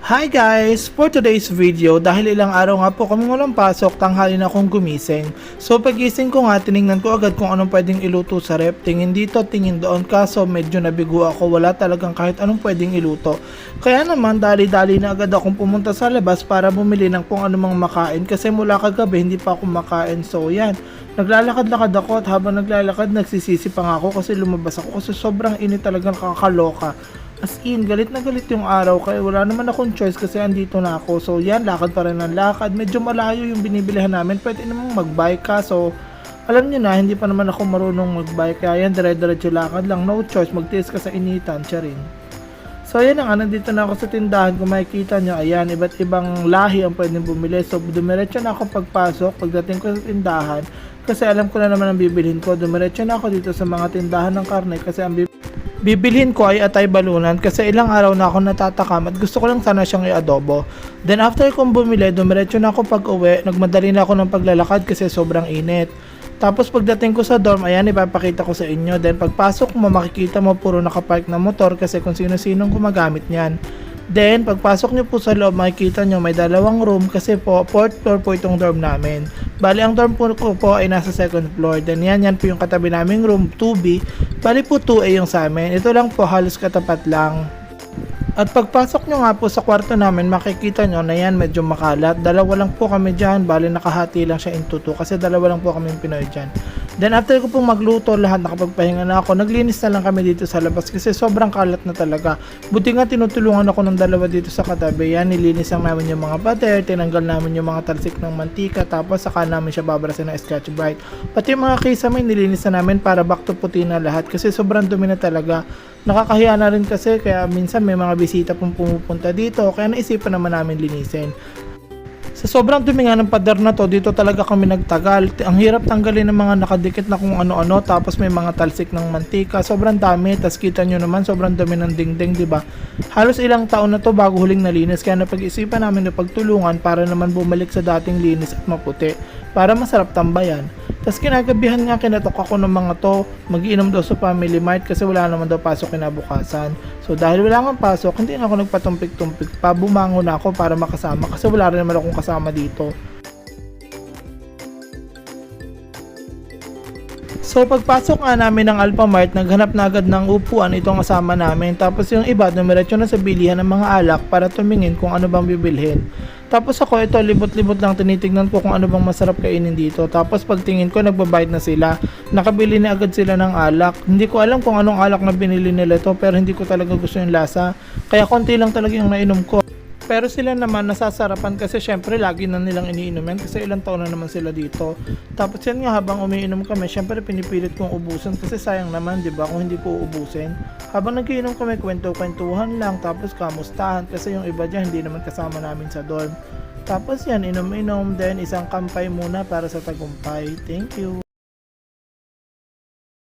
Hi guys! For today's video, dahil ilang araw nga po kami walang pasok, tanghali na akong gumising. So pagising ko nga, tinignan ko agad kung anong pwedeng iluto sa rep. Tingin dito, tingin doon, kaso medyo nabigo ako, wala talagang kahit anong pwedeng iluto. Kaya naman, dali-dali na agad akong pumunta sa labas para bumili ng kung anumang makain kasi mula kagabi hindi pa ako makain. So yan, naglalakad-lakad ako at habang naglalakad nagsisisi pa nga ako kasi lumabas ako kasi sobrang init, talagang kakaloka. As in, galit na galit yung araw kaya wala naman akong choice kasi andito na ako. So yan, lakad pa rin ng lakad. Medyo malayo yung binibilihan namin. Pwede namang mag-bike ka. So alam nyo na, hindi pa naman ako marunong mag-bike. Kaya yan, dire-diretso lakad lang. No choice, magtiis ka sa initan. Siya rin. So ayan na nga, nandito na ako sa tindahan. Kung makikita nyo, ayan, iba't ibang lahi ang pwedeng bumili. So dumiretso na ako pagpasok. Pagdating ko sa tindahan, kasi alam ko na naman ang bibilhin ko. Dumiretso na ako dito sa mga tindahan ng karne kasi ang bibilhin ko ay atay balunan kasi ilang araw na ako natatakam at gusto ko lang sana siyang i-adobo. Then after kong bumili, dumiretso na ako pag uwi, nagmadali na ako ng paglalakad kasi sobrang init. Tapos pagdating ko sa dorm, ayan, ipapakita ko sa inyo. Then pagpasok mo, makikita mo puro nakapark na motor kasi kung sino-sinong gumagamit niyan. Then pagpasok nyo po sa loob, makikita nyo may dalawang room kasi po 4th floor po itong dorm namin. Bali ang dorm po ko po ay nasa 2nd floor. Then yan po yung katabi naming room 2B. Bali po 2A yung sa amin. Ito lang po, halos katapat lang. At pagpasok nyo nga po sa kwarto namin, makikita nyo na yan medyo makalat. Dalawa lang po kami dyan, bali nakahati lang siya into 2 kasi dalawa lang po kami Pinoy dyan. Then after ko pong magluto lahat, nakapagpahinga na ako, naglinis na lang kami dito sa labas kasi sobrang kalat na talaga. Buti nga tinutulungan ako ng dalawa dito sa katabi. Yan, nilinis lang namin yung mga pader, tinanggal namin yung mga talsik ng mantika, tapos saka namin siya babarasin ng Scotch Brite. Pati yung mga kisame, nilinis na namin para back to puti na lahat kasi sobrang dumi na talaga. Nakakahiya na rin kasi kaya minsan may mga bisita pong pumupunta dito kaya naisipan naman namin linisin. Sa sobrang dumi nga ng pader na to, dito talaga kami nagtagal. Ang hirap tanggalin ng mga nakadikit na kung ano-ano, tapos may mga talsik ng mantika. Sobrang dami, tas kita nyo naman sobrang dumi ng dingding, 'di ba? Halos ilang taon na to bago huling nalinis kaya napag-isipan namin na pagtulungan para naman bumalik sa dating linis at maputi para masarap tambayan. Tapos kinagabihan nga kinatok ako ng mga to, mag-iinom daw sa Family Mart kasi wala naman daw pasok kinabukasan. So dahil wala nga pasok, hindi na ako nagpatumpik-tumpik pa, bumango na ako para makasama kasi wala rin naman akong kasama dito. So pagpasok nga namin ng Alphamart, naghanap na agad ng upuan itong kasama namin. Tapos yung iba, dumiretso na sa bilihan ng mga alak para tumingin kung ano bang bibilhin. Tapos ako ito, libot-libot lang tinitignan ko kung ano bang masarap kainin dito. Tapos pagtingin ko, nagbabayad na sila. Nakabili na agad sila ng alak. Hindi ko alam kung anong alak na binili nila ito pero hindi ko talaga gusto yung lasa. Kaya konti lang talaga yung nainom ko. Pero sila naman nasasarapan kasi syempre lagi na nilang iniinom yan kasi ilang taon na naman sila dito. Tapos yan nga habang umiinom kami, syempre pinipilit kong ubusin kasi sayang naman, 'di ba, kung hindi ko ubusin. Habang nagiinom kami, kwento-kwentuhan lang tapos kamustahan kasi yung iba diyan hindi naman kasama namin sa dorm. Tapos yan, inom-inom, then isang kampay muna para sa tagumpay. Thank you.